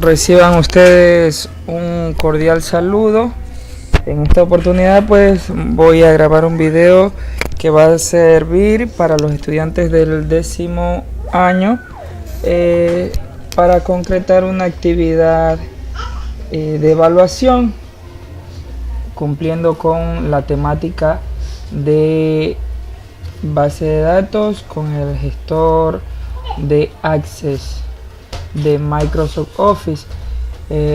Reciban ustedes un cordial saludo. En esta oportunidad pues voy a grabar un video que va a servir para los estudiantes del 10º año para concretar una actividad de evaluación cumpliendo con la temática de base de datos con el gestor de Access de Microsoft Office.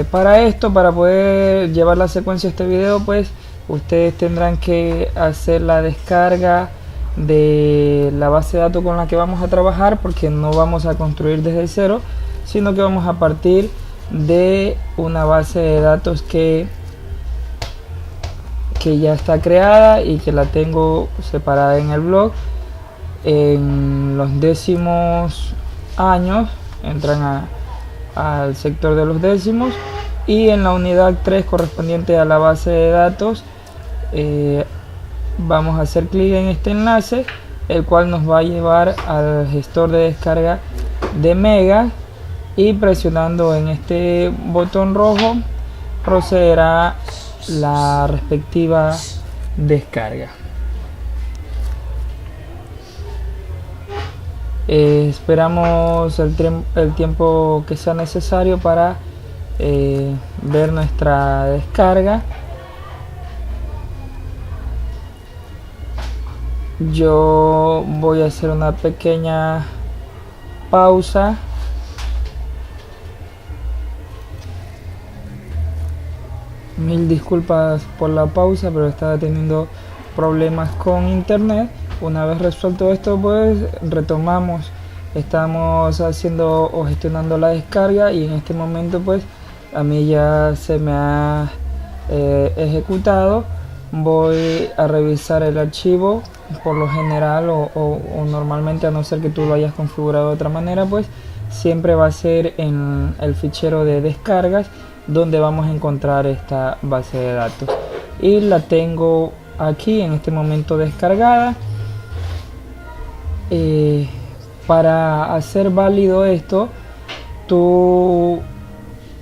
Para poder llevar la secuencia de este video, pues ustedes tendrán que hacer la descarga de la base de datos con la que vamos a trabajar, porque no vamos a construir desde cero, sino que vamos a partir de una base de datos que ya está creada y que la tengo separada en el blog. En los 10º años entran al sector de los décimos, y en la unidad 3 correspondiente a la base de datos vamos a hacer clic en este enlace, el cual nos va a llevar al gestor de descarga de Mega, y presionando en este botón rojo procederá la respectiva descarga. Esperamos el tiempo que sea necesario para ver nuestra descarga. Yo voy a hacer una pequeña pausa. Mil disculpas por la pausa, pero estaba teniendo problemas con internet. Una vez resuelto esto, pues retomamos. Estamos haciendo o gestionando la descarga, y en este momento pues a mí ya se me ha ejecutado. Voy a revisar el archivo. Por lo general o normalmente, a no ser que tú lo hayas configurado de otra manera, pues siempre va a ser en el fichero de descargas donde vamos a encontrar esta base de datos, y la tengo aquí en este momento descargada. Para hacer válido esto, tú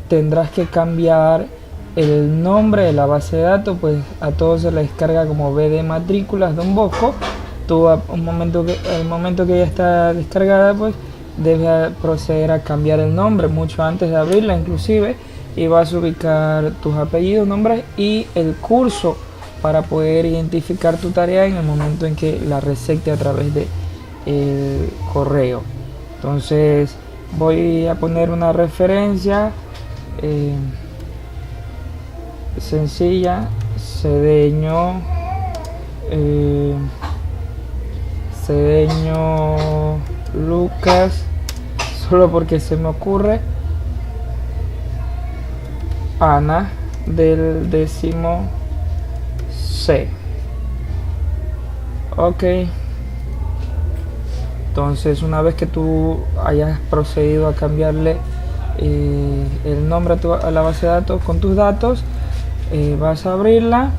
tendrás que cambiar el nombre de la base de datos, pues a todos se le descarga como BD Matrículas Don Bosco. Tú al momento que ya está descargada, pues debes proceder a cambiar el nombre mucho antes de abrirla inclusive, y vas a ubicar tus apellidos, nombres y el curso para poder identificar tu tarea en el momento en que la recete a través de el correo. Entonces voy a poner una referencia sencilla: Cedeño Lucas, solo porque se me ocurre. Ana del 10º C. Ok. Entonces, una vez que tú hayas procedido a cambiarle el nombre a la base de datos con tus datos, vas a abrirla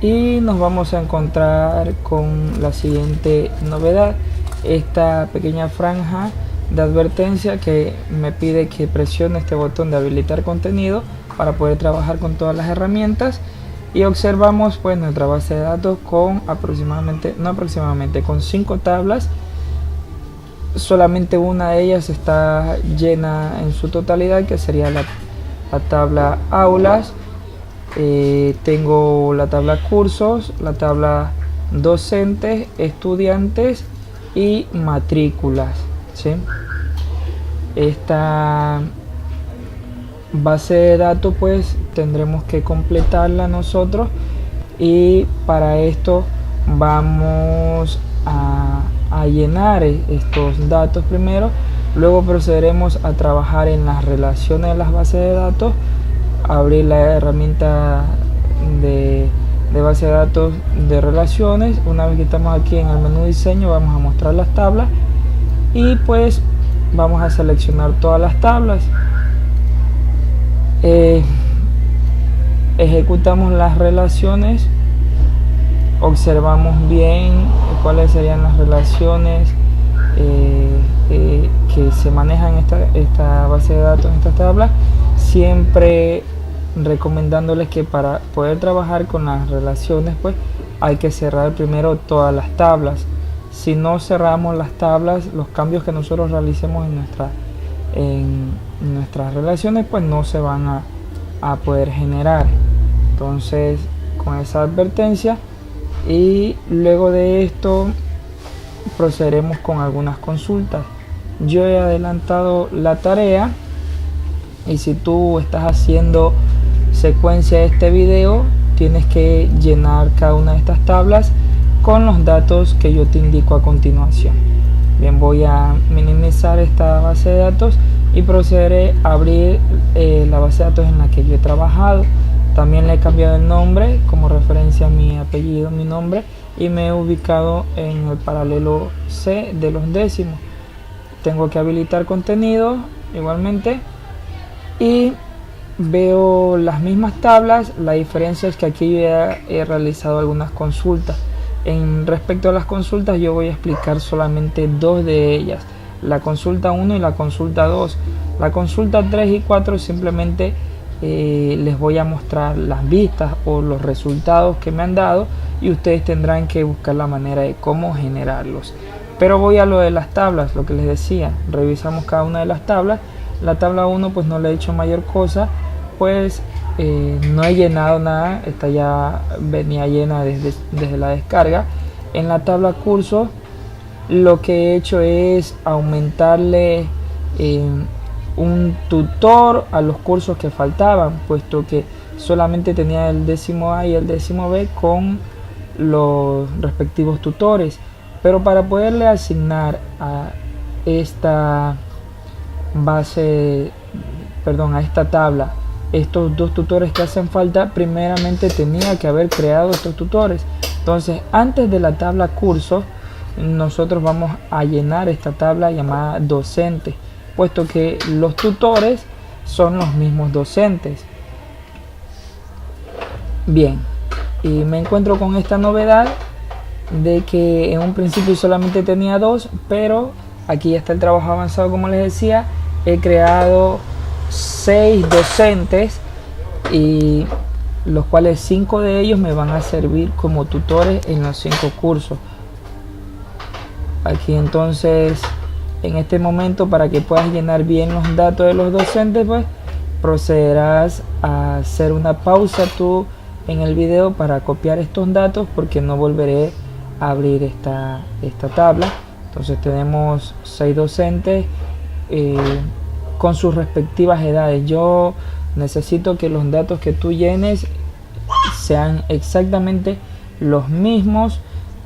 y nos vamos a encontrar con la siguiente novedad: esta pequeña franja de advertencia que me pide que presione este botón de habilitar contenido para poder trabajar con todas las herramientas. Y observamos pues nuestra base de datos con con 5 tablas. Solamente una de ellas está llena en su totalidad, que sería la tabla aulas. Tengo la tabla cursos, la tabla docentes, estudiantes y matrículas, ¿sí? Esta base de datos pues tendremos que completarla nosotros, y para esto vamos a llenar estos datos primero. Luego procederemos a trabajar en las relaciones de las bases de datos, abrir la herramienta de base de datos de relaciones. Una vez que estamos aquí en el menú diseño, vamos a mostrar las tablas, y pues vamos a seleccionar todas las tablas. Ejecutamos las relaciones, observamos bien cuáles serían las relaciones que se manejan en esta base de datos, en esta tabla. siempre recomendándoles que para poder trabajar con las relaciones, pues hay que cerrar primero todas las tablas. Si no cerramos las tablas, los cambios que nosotros realicemos en nuestras relaciones, pues no se van a poder generar. Entonces, con esa advertencia, y luego de esto procederemos con algunas consultas. Yo he adelantado la tarea, y si tú estás haciendo secuencia de este video, tienes que llenar cada una de estas tablas con los datos que yo te indico a continuación. Bien, voy a minimizar esta base de datos y procederé a abrir la base de datos en la que yo he trabajado. También le he cambiado el nombre como referencia a mi apellido, mi nombre, y me he ubicado en el paralelo C de los décimos. Tengo que habilitar contenido igualmente y veo las mismas tablas. La diferencia es que aquí ya he realizado algunas consultas. En respecto a las consultas, yo voy a explicar solamente dos de ellas, la consulta 1 y la consulta 2. La consulta 3 y 4 simplemente les voy a mostrar las vistas o los resultados que me han dado, y ustedes tendrán que buscar la manera de cómo generarlos. Pero voy a lo de las tablas, lo que les decía, revisamos cada una de las tablas. La tabla 1 pues no le he hecho mayor cosa, pues no he llenado nada, esta ya venía llena desde la descarga. En la tabla curso lo que he hecho es aumentarle un tutor a los cursos que faltaban, puesto que solamente tenía el décimo A y el décimo B con los respectivos tutores. Pero para poderle asignar a esta a esta tabla estos dos tutores que hacen falta, primeramente tenía que haber creado estos tutores. Entonces, antes de la tabla cursos, nosotros vamos a llenar esta tabla llamada docente, puesto que los tutores son los mismos docentes. Bien, y me encuentro con esta novedad de que en un principio solamente tenía dos, pero aquí ya está el trabajo avanzado. Como les decía, he creado 6 docentes, y los cuales 5 de ellos me van a servir como tutores en los 5 cursos. Aquí entonces, en este momento, para que puedas llenar bien los datos de los docentes, pues procederás a hacer una pausa tú en el video para copiar estos datos, porque no volveré a abrir esta tabla. Entonces tenemos 6 docentes con sus respectivas edades. Yo necesito que los datos que tú llenes sean exactamente los mismos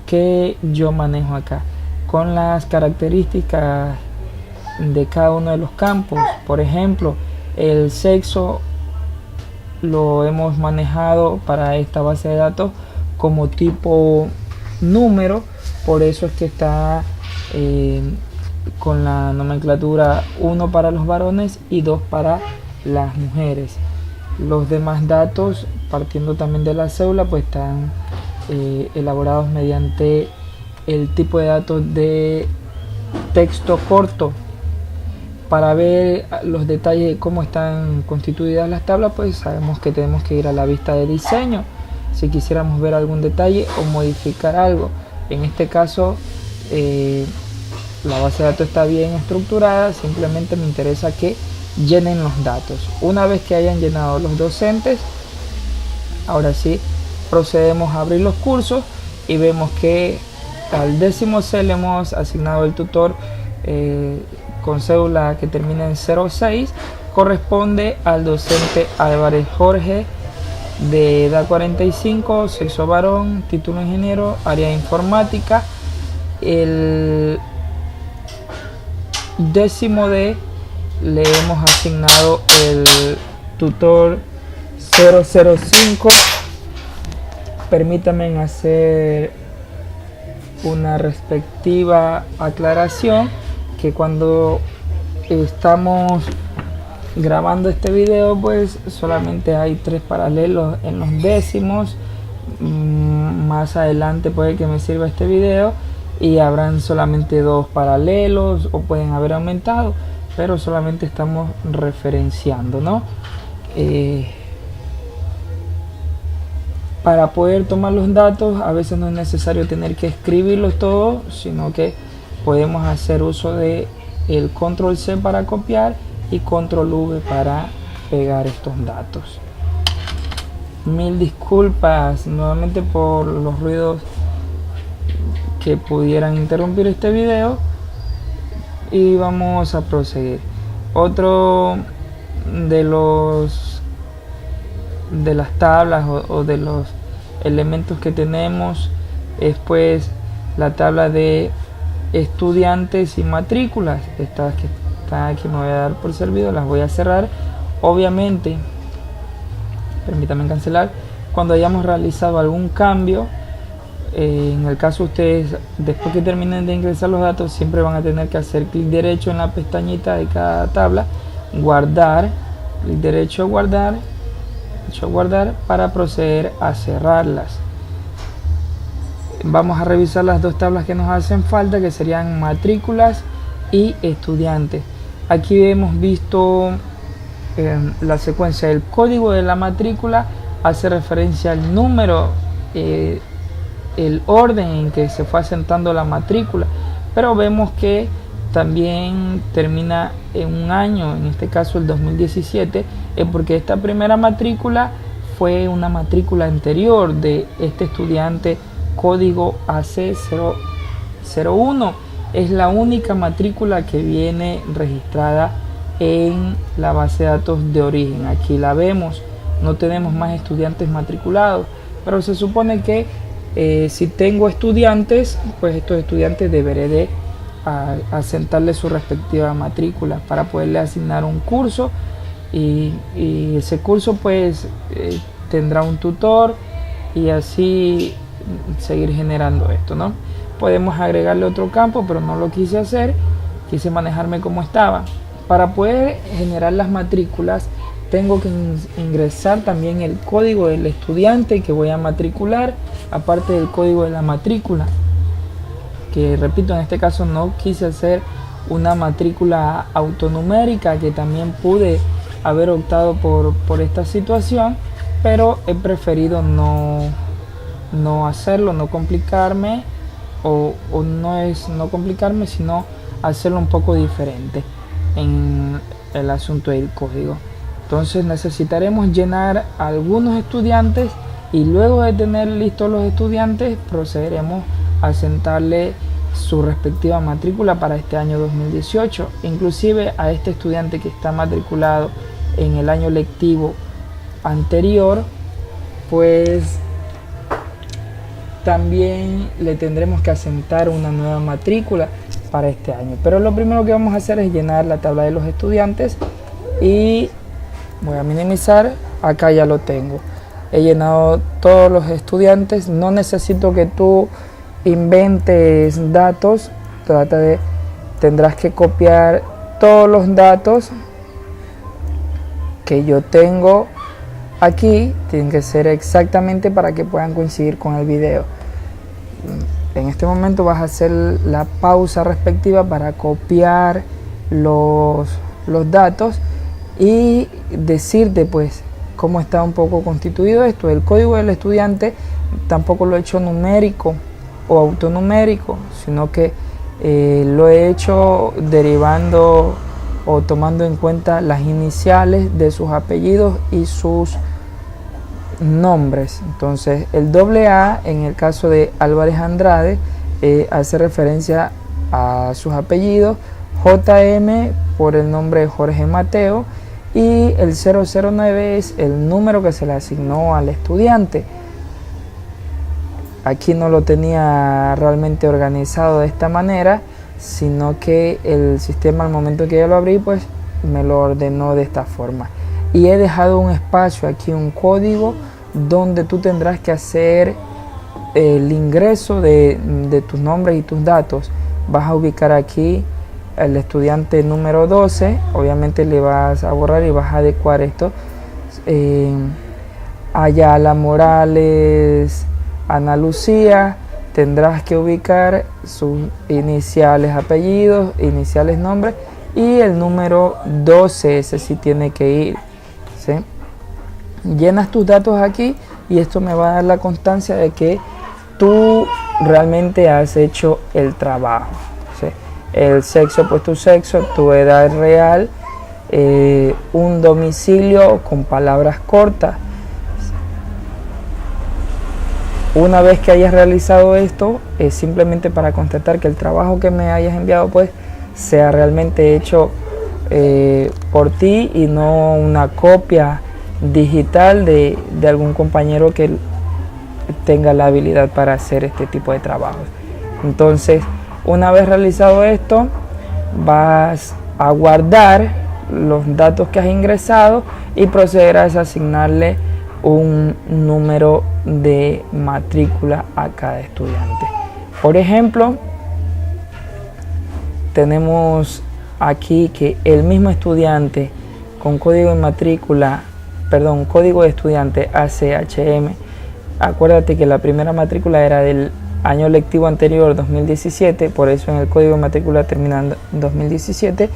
que yo manejo acá, con las características de cada uno de los campos. Por ejemplo, el sexo lo hemos manejado para esta base de datos como tipo número, por eso es que está con la nomenclatura 1 para los varones y 2 para las mujeres. Los demás datos, partiendo también de la cédula, pues están elaborados mediante el tipo de datos de texto corto. Para ver los detalles de cómo están constituidas las tablas, pues sabemos que tenemos que ir a la vista de diseño si quisiéramos ver algún detalle o modificar algo. En este caso la base de datos está bien estructurada, simplemente me interesa que llenen los datos. Una vez que hayan llenado los docentes, ahora sí procedemos a abrir los cursos y vemos que al décimo C le hemos asignado el tutor con cédula que termina en 06, corresponde al docente Álvarez Jorge, de edad 45, sexo varón, título ingeniero, área informática. El décimo D le hemos asignado el tutor 005. Permítanme hacer una respectiva aclaración, que cuando estamos grabando este video pues solamente hay 3 paralelos en los décimos. Más adelante puede que me sirva este video y habrán solamente 2 paralelos, o pueden haber aumentado. pero solamente estamos referenciando, ¿no? Para poder tomar los datos a veces no es necesario tener que escribirlos todos, sino que podemos hacer uso de el control C para copiar y control V para pegar estos datos. Mil disculpas nuevamente por los ruidos que pudieran interrumpir este video, y vamos a proseguir. Otro de las tablas o de los elementos que tenemos es pues la tabla de estudiantes y matrículas. Estas que están aquí me voy a dar por servido, las voy a cerrar. Obviamente, permítanme cancelar cuando hayamos realizado algún cambio. En el caso ustedes, después que terminen de ingresar los datos, siempre van a tener que hacer clic derecho en la pestañita de cada tabla, guardar, clic derecho, guardar para proceder a cerrarlas. Vamos a revisar las dos tablas que nos hacen falta, que serían matrículas y estudiantes. Aquí hemos visto la secuencia. El código de la matrícula hace referencia al número, el orden en que se fue asentando la matrícula, pero vemos que también termina en un año, en este caso el 2017, porque esta primera matrícula fue una matrícula anterior de este estudiante código AC001. Es la única matrícula que viene registrada en la base de datos de origen. Aquí la vemos, no tenemos más estudiantes matriculados, pero se supone que si tengo estudiantes, pues estos estudiantes deberé de asentarle su respectiva matrícula para poderle asignar un curso, y ese curso pues tendrá un tutor, y así seguir generando esto, ¿no? Podemos agregarle otro campo, pero no lo quise hacer, quise manejarme como estaba. Para poder generar las matrículas tengo que ingresar también el código del estudiante que voy a matricular, aparte del código de la matrícula, que repito, en este caso no quise hacer una matrícula autonumérica, que también pude haber optado por esta situación, pero he preferido no hacerlo, no complicarme, o no es no complicarme, sino hacerlo un poco diferente en el asunto del código. Entonces necesitaremos llenar algunos estudiantes, y luego de tener listos los estudiantes procederemos a asentarle su respectiva matrícula para este año 2018. Inclusive a este estudiante que está matriculado en el año lectivo anterior, pues también le tendremos que asentar una nueva matrícula para este año. Pero lo primero que vamos a hacer es llenar la tabla de los estudiantes, y voy a minimizar. Acá ya lo tengo, he llenado todos los estudiantes. No necesito que tú inventes datos, tendrás que copiar todos los datos que yo tengo aquí, tienen que ser exactamente para que puedan coincidir con el video. En este momento vas a hacer la pausa respectiva para copiar los datos y decirte pues cómo está un poco constituido esto. El código del estudiante tampoco lo he hecho numérico o autonumérico, sino que lo he hecho derivando o tomando en cuenta las iniciales de sus apellidos y sus nombres. Entonces el AA en el caso de Álvarez Andrade hace referencia a sus apellidos, JM por el nombre de Jorge Mateo, y el 009 es el número que se le asignó al estudiante. Aquí no lo tenía realmente organizado de esta manera, sino que el sistema al momento que yo lo abrí pues me lo ordenó de esta forma, y he dejado un espacio aquí, un código donde tú tendrás que hacer el ingreso de tus nombres y tus datos. Vas a ubicar aquí el estudiante número 12, obviamente le vas a borrar y vas a adecuar esto. Ayala Morales Ana Lucía, tendrás que ubicar sus iniciales apellidos, iniciales nombres y el número 12, ese sí tiene que ir, ¿sí? Llenas tus datos aquí y esto me va a dar la constancia de que tú realmente has hecho el trabajo, ¿sí? El sexo, pues tu sexo, tu edad real, un domicilio con palabras cortas. Una vez que hayas realizado esto, es simplemente para constatar que el trabajo que me hayas enviado pues sea realmente hecho por ti y no una copia digital de algún compañero que tenga la habilidad para hacer este tipo de trabajos. Entonces, una vez realizado esto, vas a guardar los datos que has ingresado y procederás a asignarle un número de matrícula a cada estudiante. Por ejemplo, tenemos aquí que el mismo estudiante con código de matrícula, perdón, código de estudiante ACHM, acuérdate que la primera matrícula era del año lectivo anterior 2017, por eso en el código de matrícula termina en 2017.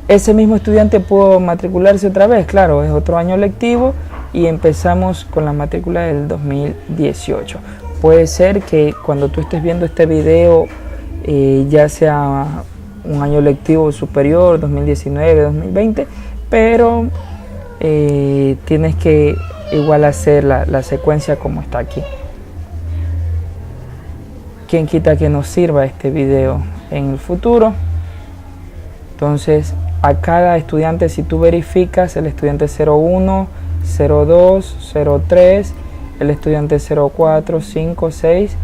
Ese mismo estudiante pudo matricularse otra vez, claro, es otro año lectivo y empezamos con la matrícula del 2018. Puede ser que cuando tú estés viendo este video ya sea un año lectivo superior, 2019, 2020, pero tienes que igual hacer la secuencia como está aquí. ¿Quién quita que nos sirva este video en el futuro? Entonces, a cada estudiante, si tú verificas, el estudiante 01, 02, 03, el estudiante 04, 5, 6,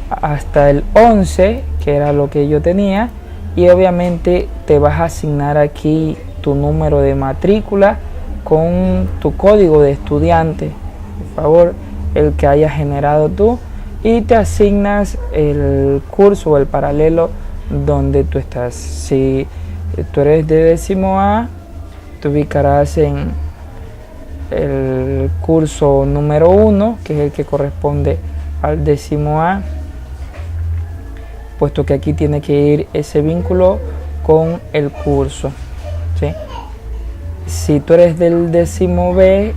hasta el 11, que era lo que yo tenía, y obviamente te vas a asignar aquí tu número de matrícula con tu código de estudiante, por favor, el que hayas generado tú, y te asignas el curso o el paralelo donde tú estás. Si tú eres de décimo A, te ubicarás en el curso número 1, que es el que corresponde al décimo A, puesto que aquí tiene que ir ese vínculo con el curso, ¿sí? Si tú eres del décimo B,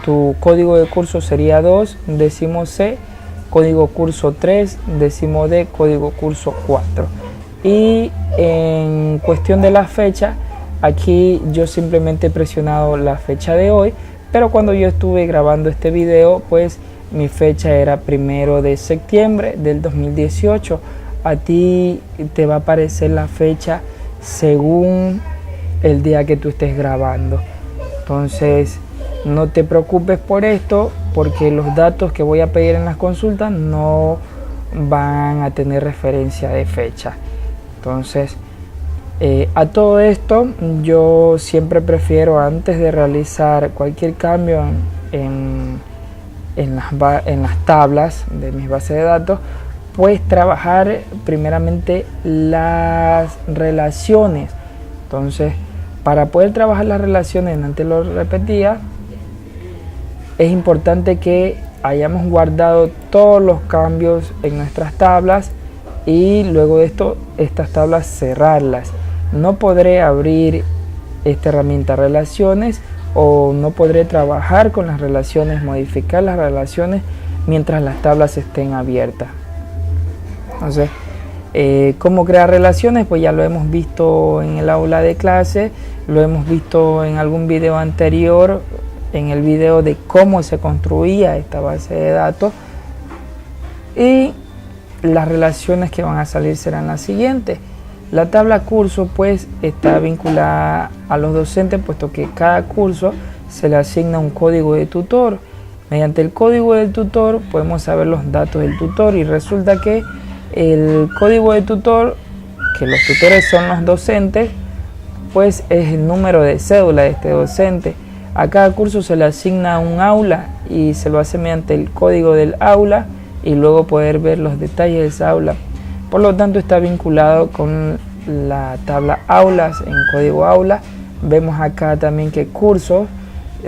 tu código de curso sería 2, décimo C, código curso 3, décimo D, código curso 4. Y en cuestión de la fecha, aquí yo simplemente he presionado la fecha de hoy, pero cuando yo estuve grabando este video, pues mi fecha era 1 de septiembre del 2018. A ti te va a aparecer la fecha según el día que tú estés grabando. Entonces, no te preocupes por esto, porque los datos que voy a pedir en las consultas no van a tener referencia de fecha. Entonces, a todo esto, yo siempre prefiero, antes de realizar cualquier cambio en las tablas de mis bases de datos, pues trabajar primeramente las relaciones. Entonces, para poder trabajar las relaciones, antes lo repetía, es importante que hayamos guardado todos los cambios en nuestras tablas y luego de esto, estas tablas cerrarlas. No podré abrir esta herramienta relaciones o no podré trabajar con las relaciones, modificar las relaciones mientras las tablas estén abiertas. Entonces, cómo crear relaciones, pues ya lo hemos visto en el aula de clase, lo hemos visto en algún video anterior, en el video de cómo se construía esta base de datos, y las relaciones que van a salir serán las siguientes. La tabla curso pues está vinculada a los docentes, puesto que cada curso se le asigna un código de tutor. Mediante el código del tutor podemos saber los datos del tutor, y resulta que el código de tutor, que los tutores son los docentes, pues es el número de cédula de este docente. A cada curso se le asigna un aula y se lo hace mediante el código del aula y luego poder ver los detalles de esa aula. Por lo tanto, está vinculado con la tabla aulas en código aula. Vemos acá también que cursos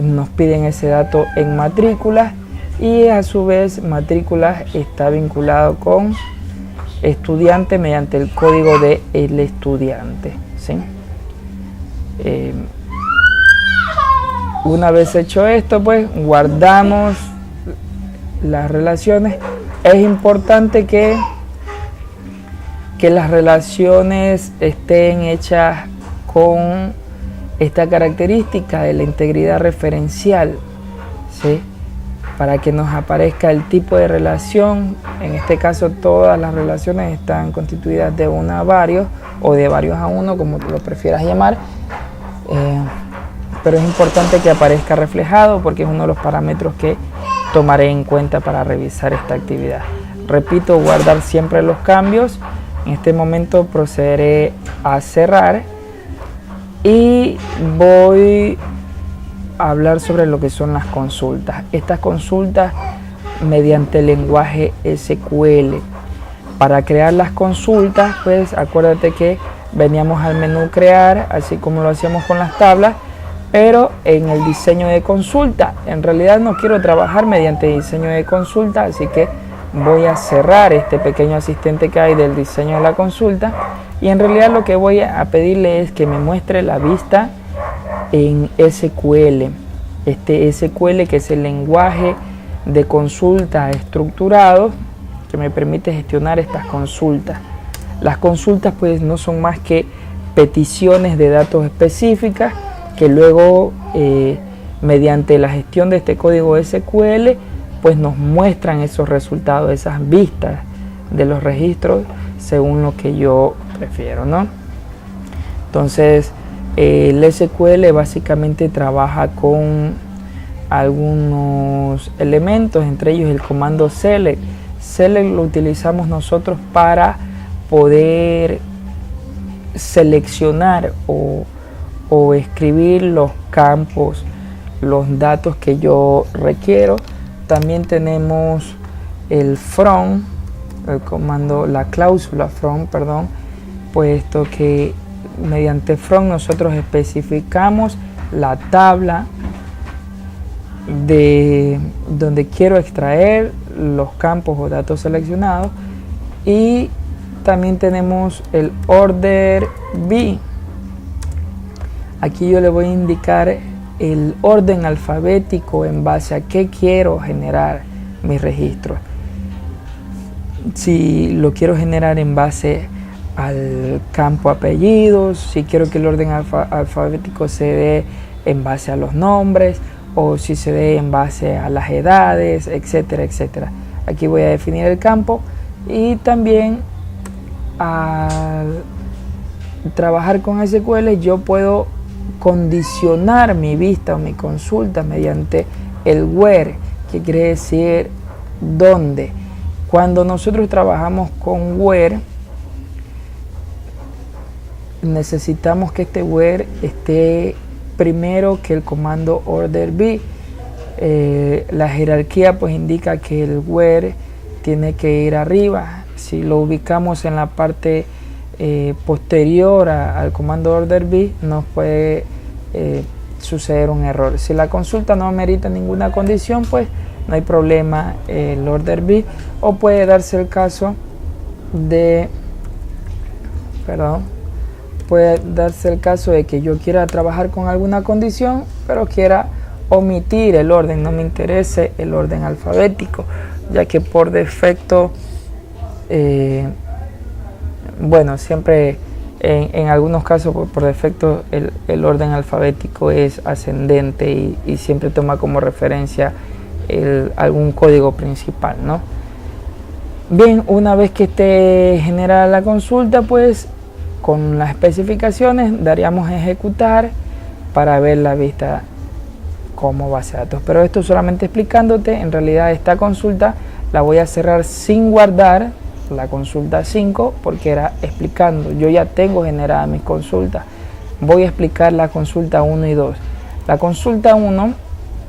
nos piden ese dato en matrículas, y a su vez matrículas está vinculado con estudiante mediante el código de el estudiante, ¿sí? Eh, una vez hecho esto, pues guardamos las relaciones. Es importante que las relaciones estén hechas con esta característica de la integridad referencial, ¿sí? Para que nos aparezca el tipo de relación. En este caso todas las relaciones están constituidas de una a varios o de varios a uno, como lo prefieras llamar, pero es importante que aparezca reflejado porque es uno de los parámetros que tomaré en cuenta para revisar esta actividad. Repito, guardar siempre los cambios. En este momento procederé a cerrar y voy a hablar sobre lo que son las consultas. Estas consultas mediante el lenguaje SQL. Para crear las consultas, pues acuérdate que veníamos al menú crear, así como lo hacíamos con las tablas, pero en el diseño de consulta. En realidad no quiero trabajar mediante diseño de consulta, así que voy a cerrar este pequeño asistente que hay del diseño de la consulta y en realidad lo que voy a pedirle es que me muestre la vista en SQL. Este SQL, que es el lenguaje de consulta estructurado que me permite gestionar estas consultas. Las consultas pues no son más que peticiones de datos específicas que luego mediante la gestión de este código SQL pues nos muestran esos resultados, esas vistas de los registros según lo que yo prefiero, ¿no? Entonces el SQL básicamente trabaja con algunos elementos, entre ellos el comando select. Select lo utilizamos nosotros para poder seleccionar o escribir los campos, los datos que yo requiero. También tenemos el from, el comando, la cláusula from, perdón, puesto que mediante from nosotros especificamos la tabla de donde quiero extraer los campos o datos seleccionados. Y también tenemos el order by. Aquí yo le voy a indicar el orden alfabético en base a qué quiero generar mis registros. Si lo quiero generar en base al campo apellidos, si quiero que el orden alfabético se dé en base a los nombres o si se dé en base a las edades, etcétera, etcétera. Aquí voy a definir el campo y también al trabajar con SQL yo puedo condicionar mi vista o mi consulta mediante el where, que quiere decir dónde. Cuando nosotros trabajamos con where, necesitamos que este where esté primero que el comando order by. La jerarquía pues indica que el where tiene que ir arriba. Si lo ubicamos en la parte posterior al comando order by, nos puede suceder un error. Si la consulta no amerita ninguna condición, pues no hay problema el order by, o puede darse el caso de que yo quiera trabajar con alguna condición pero quiera omitir el orden, no me interese el orden alfabético, ya que por defecto siempre en algunos casos por defecto el orden alfabético es ascendente y siempre toma como referencia algún código principal, ¿no? Bien, una vez que esté generada la consulta, pues con las especificaciones daríamos a ejecutar para ver la vista como base de datos. Pero esto solamente explicándote, en realidad esta consulta la voy a cerrar sin guardar la consulta 5 porque era explicando. Yo ya tengo generada mis consultas. Voy a explicar la consulta 1 y 2. La consulta 1,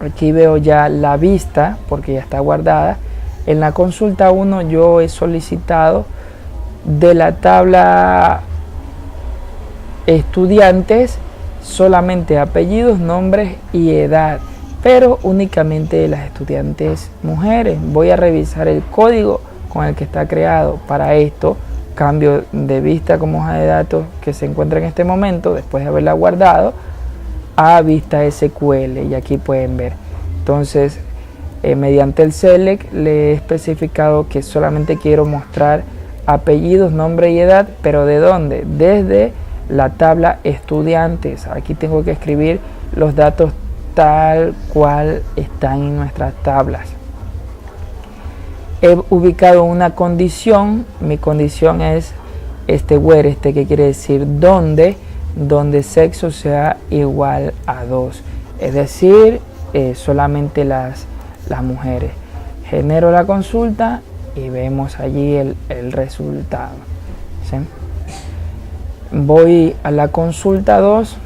aquí veo ya la vista porque ya está guardada. En la consulta 1 yo he solicitado de la tabla estudiantes solamente apellidos, nombres y edad, pero únicamente de las estudiantes mujeres. Voy a revisar el código con el que está creado. Para esto cambio de vista como hoja de datos que se encuentra en este momento, después de haberla guardado, a vista SQL, y aquí pueden ver. Entonces, mediante el select le he especificado que solamente quiero mostrar apellidos, nombre y edad, pero ¿de dónde? Desde la tabla estudiantes. Aquí tengo que escribir los datos tal cual están en nuestras tablas. He ubicado una condición. Mi condición es where, que quiere decir donde sexo sea igual a 2, es decir, solamente las mujeres. Genero la consulta y vemos allí el resultado, ¿sí? Voy a la consulta 2.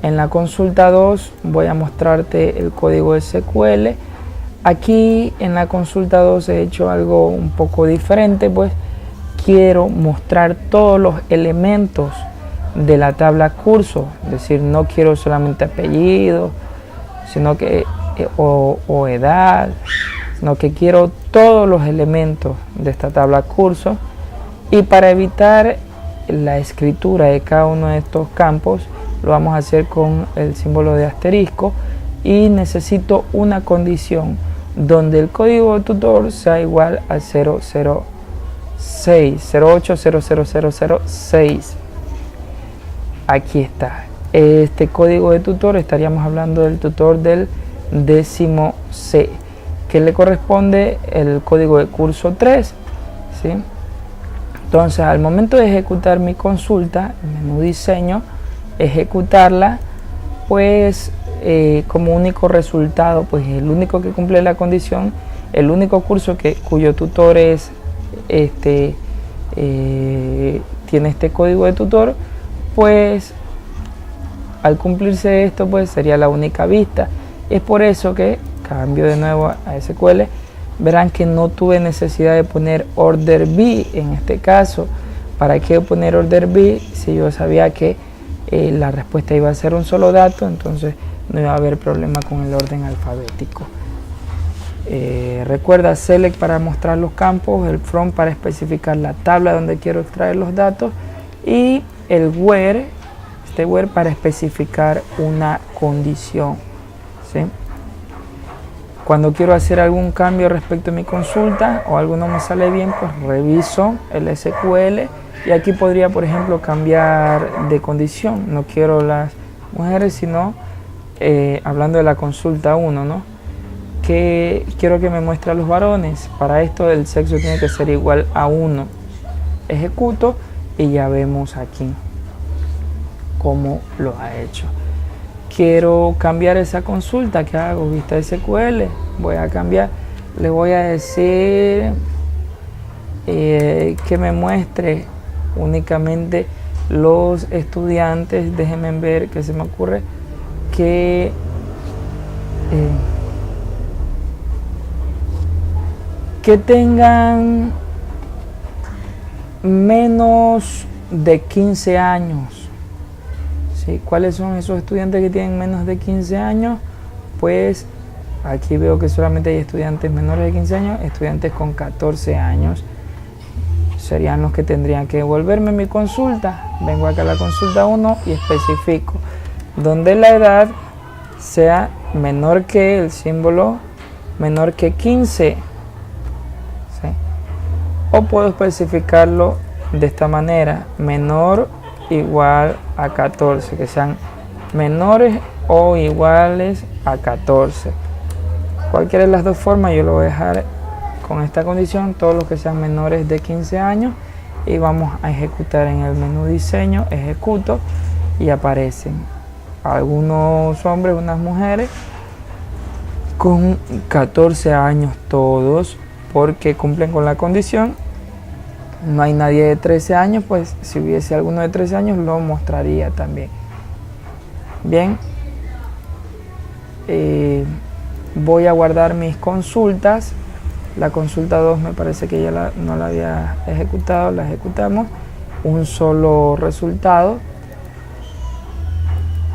En la consulta 2 voy a mostrarte el código SQL. Aquí en la consulta 2 he hecho algo un poco diferente, pues quiero mostrar todos los elementos de la tabla curso, es decir, no quiero solamente apellido, sino que o edad, sino que quiero todos los elementos de esta tabla curso. Y para evitar la escritura de cada uno de estos campos, lo vamos a hacer con el símbolo de asterisco, y necesito una condición donde el código tutor sea igual a 006. Aquí está. Este código de tutor, estaríamos hablando del tutor del 10º C, que le corresponde el código de curso 3, ¿sí? Entonces, al momento de ejecutar mi consulta, menú diseño, ejecutarla, pues como único resultado, pues el único que cumple la condición, el único curso cuyo tutor es tiene este código de tutor, pues al cumplirse esto, pues sería la única vista. Es por eso que cambio de nuevo a SQL. Verán que no tuve necesidad de poner order by en este caso. ¿Para qué poner order by si yo sabía que la respuesta iba a ser un solo dato? Entonces no iba a haber problema con el orden alfabético. Recuerda select para mostrar los campos, el from para especificar la tabla donde quiero extraer los datos, y el where, where para especificar una condición, ¿sí? Cuando quiero hacer algún cambio respecto a mi consulta o algo no me sale bien, pues reviso el SQL, y aquí podría, por ejemplo, cambiar de condición. No quiero las mujeres, sino hablando de la consulta 1, ¿no? Que quiero que me muestre a los varones. Para esto el sexo tiene que ser igual a 1. Ejecuto y ya vemos aquí cómo lo ha hecho. Quiero cambiar esa consulta. ¿Qué hago? Vista SQL. Voy a cambiar. Le voy a decir que me muestre únicamente los estudiantes. Déjenme ver qué se me ocurre. Que tengan menos de 15 años. ¿Sí? ¿Cuáles son esos estudiantes que tienen menos de 15 años? Pues aquí veo que solamente hay estudiantes menores de 15 años, estudiantes con 14 años. Serían los que tendrían que devolverme mi consulta. Vengo acá a la consulta 1 y especifico donde la edad sea menor que el símbolo, menor que 15. ¿Sí? O puedo especificarlo de esta manera: menor igual a 14, que sean menores o iguales a 14. Cualquiera de las dos formas yo lo voy a dejar con esta condición, todos los que sean menores de 15 años, y vamos a ejecutar en el menú diseño, ejecuto, y aparecen algunos hombres, unas mujeres con 14 años todos, porque cumplen con la condición. No hay nadie de 13 años, pues si hubiese alguno de 13 años lo mostraría también. Bien, voy a guardar mis consultas. La consulta 2 me parece que ya no la había ejecutado, la ejecutamos. Un solo resultado.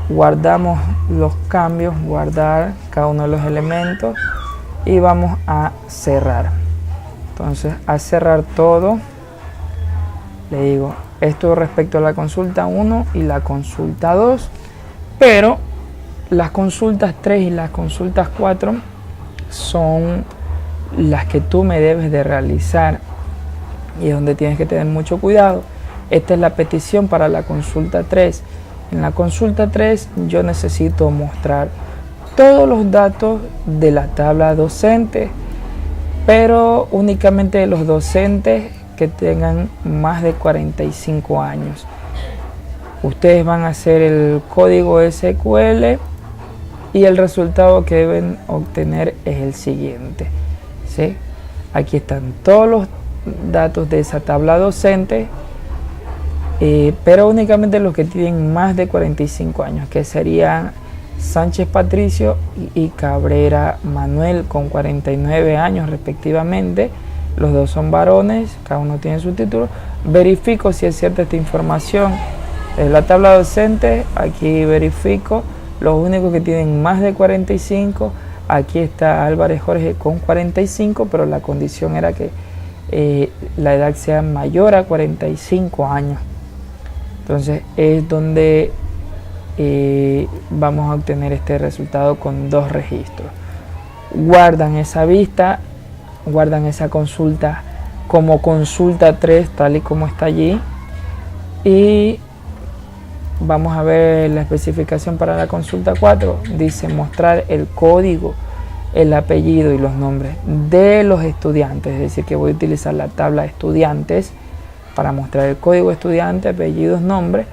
Guardamos los cambios, guardar cada uno de los elementos, y vamos a cerrar. Entonces, a cerrar todo. Le digo, esto respecto a la consulta 1 y la consulta 2, pero las consultas 3 y las consultas 4 son las que tú me debes de realizar y es donde tienes que tener mucho cuidado. Esta es la petición para la consulta 3. En la consulta 3 yo necesito mostrar todos los datos de la tabla docente, pero únicamente de los docentes que tengan más de 45 años. Ustedes van a hacer el código SQL y el resultado que deben obtener es el siguiente, ¿sí? Aquí están todos los datos de esa tabla docente, pero únicamente los que tienen más de 45 años, que serían Sánchez Patricio y Cabrera Manuel, con 49 años respectivamente. Los dos son varones, cada uno tiene su título. Verifico si es cierta esta información. En la tabla docente, aquí verifico los únicos que tienen más de 45. Aquí está Álvarez Jorge con 45, pero la condición era que la edad sea mayor a 45 años. Entonces es donde vamos a obtener este resultado con dos registros. Guardan esa vista, guardan esa consulta como consulta 3 tal y como está allí, y vamos a ver la especificación para la consulta 4. Dice mostrar el código, el apellido y los nombres de los estudiantes, es decir que voy a utilizar la tabla de estudiantes para mostrar el código estudiante, apellidos, nombres,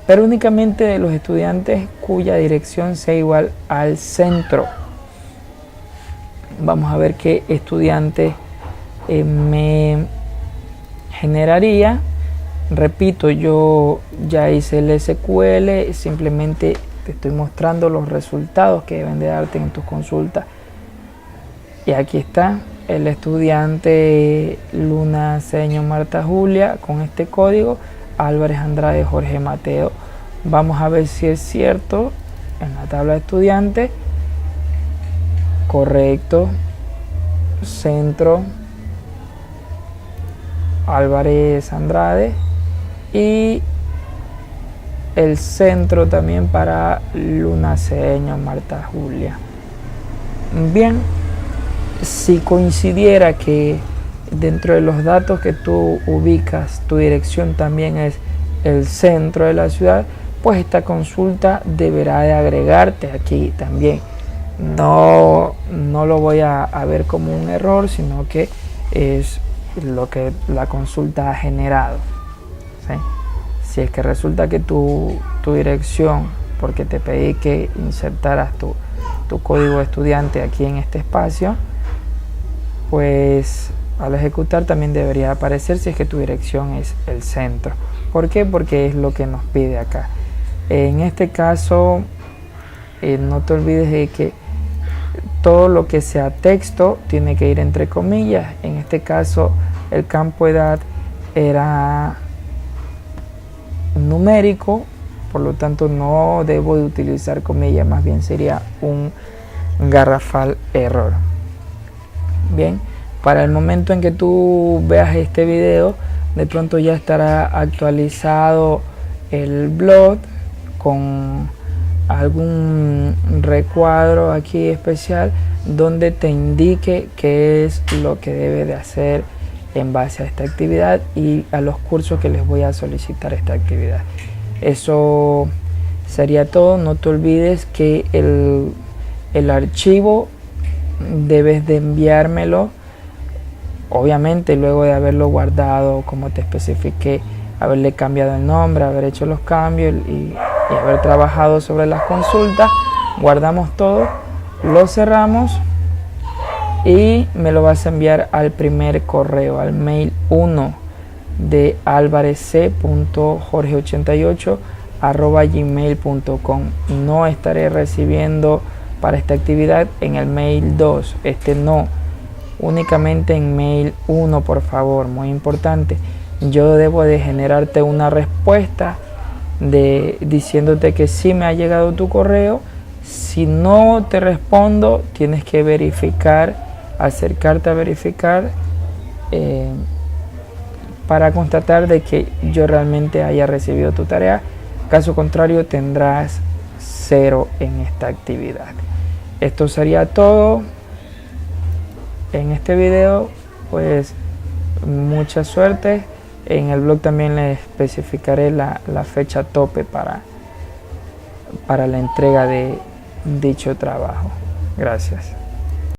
pero únicamente de los estudiantes cuya dirección sea igual al centro. Vamos a ver qué estudiante me generaría. Repito, yo ya hice el SQL, simplemente te estoy mostrando los resultados que deben de darte en tus consultas. Y aquí está el estudiante Luna Cedeño Marta Julia con este código, Álvarez Andrade Jorge Mateo. Vamos a ver si es cierto en la tabla de estudiantes. Correcto. Centro Álvarez Andrade, y el centro también para Luna Cedeño Marta Julia. Bien, si coincidiera que dentro de los datos que tú ubicas, tu dirección también es el centro de la ciudad, pues esta consulta deberá de agregarte aquí también. No lo voy a ver como un error, sino que es lo que la consulta ha generado, ¿sí? Si es que resulta que tu dirección, porque te pedí que insertaras tu código de estudiante aquí en este espacio, pues al ejecutar también debería aparecer si es que tu dirección es el centro. ¿Por qué? Porque es lo que nos pide acá. En este caso, no te olvides de que todo lo que sea texto tiene que ir entre comillas. En este caso, el campo edad era numérico, por lo tanto no debo de utilizar comillas, más bien sería un garrafal error. Bien, para el momento en que tú veas este video, de pronto ya estará actualizado el blog con algún recuadro aquí especial donde te indique qué es lo que debe de hacer en base a esta actividad y a los cursos que les voy a solicitar esta actividad. Eso sería todo. No te olvides que el archivo debes de enviármelo, obviamente luego de haberlo guardado como te especifiqué, haberle cambiado el nombre, haber hecho los cambios y haber trabajado sobre las consultas. Guardamos todo, lo cerramos y me lo vas a enviar al primer correo, al mail 1 de alvarezc.jorge88@gmail.com. No estaré recibiendo para esta actividad en el mail 2, no, únicamente en mail 1, por favor, muy importante. Yo debo de generarte una respuesta diciéndote que sí me ha llegado tu correo. Si no te respondo, tienes que verificar, acercarte a verificar para constatar de que yo realmente haya recibido tu tarea. Caso contrario, tendrás 0 en esta actividad. Esto sería todo en este video. Pues mucha suerte. En el blog también les especificaré la fecha tope para la entrega de dicho trabajo. Gracias.